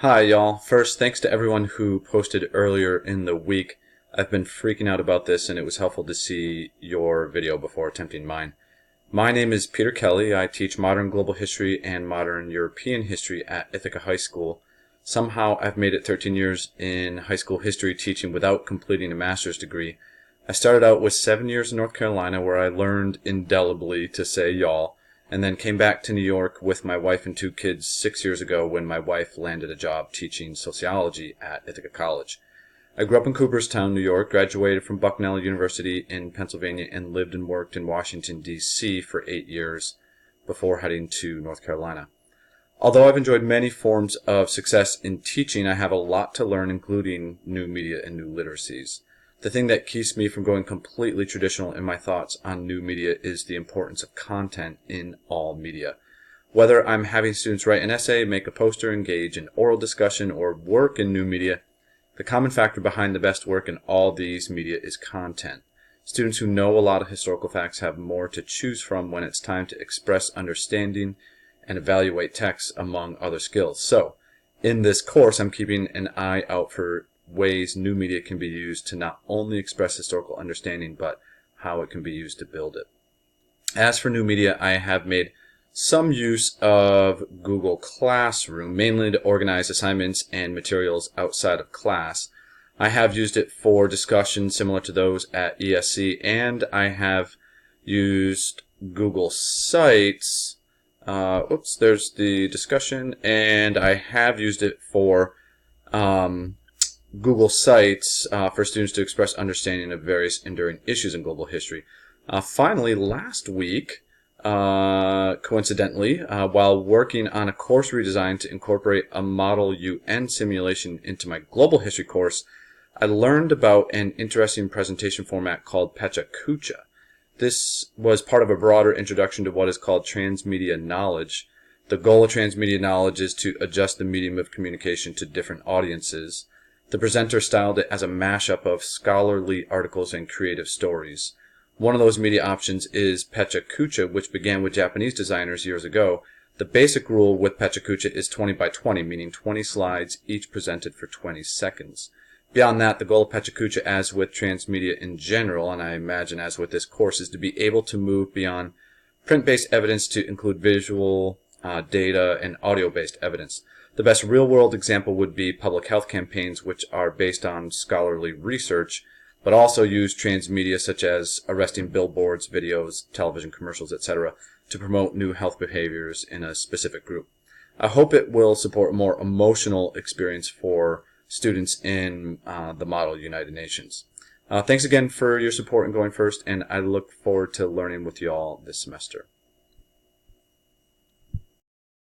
Hi, y'all. First, thanks to everyone who posted earlier in the week. I've been freaking out about this, and it was helpful to see your video before attempting mine. My name is Peter Kelly. I teach modern global history and modern European history at Ithaca High School. Somehow, I've made it 13 years in high school history teaching without completing a master's degree. I started out with 7 years in North Carolina, where I learned indelibly to say y'all, and then came back to New York with my wife and two kids 6 years ago when my wife landed a job teaching sociology at Ithaca College. I grew up in Cooperstown, New York, graduated from Bucknell University in Pennsylvania, and lived and worked in Washington, D.C. for 8 years before heading to North Carolina. Although I've enjoyed many forms of success in teaching, I have a lot to learn, including new media and new literacies. The thing that keeps me from going completely traditional in my thoughts on new media is the importance of content in all media. Whether I'm having students write an essay, make a poster, engage in oral discussion, or work in new media, the common factor behind the best work in all these media is content. Students who know a lot of historical facts have more to choose from when it's time to express understanding and evaluate texts, among other skills. So, in this course, I'm keeping an eye out for ways new media can be used to not only express historical understanding, but how it can be used to build it. As for new media, I have made some use of Google Classroom, mainly to organize assignments and materials outside of class. I have used it for discussions similar to those at ESC, and I have used Google Sites. There's the discussion, and I have used it for Google Sites for students to express understanding of various enduring issues in global history. Finally, last week, coincidentally, while working on a course redesign to incorporate a Model UN simulation into my global history course, I learned about an interesting presentation format called PechaKucha. This was part of a broader introduction to what is called transmedia knowledge. The goal of transmedia knowledge is to adjust the medium of communication to different audiences. The presenter styled it as a mashup of scholarly articles and creative stories. One of those media options is PechaKucha, which began with Japanese designers years ago. The basic rule with PechaKucha is 20 by 20, meaning 20 slides, each presented for 20 seconds. Beyond that, the goal of PechaKucha, as with transmedia in general, and I imagine as with this course, is to be able to move beyond print-based evidence to include visual, data, and audio-based evidence. The best real-world example would be public health campaigns, which are based on scholarly research, but also use transmedia such as arresting billboards, videos, television commercials, etc., to promote new health behaviors in a specific group. I hope it will support a more emotional experience for students in the Model United Nations. Thanks again for your support in going first, and I look forward to learning with you all this semester.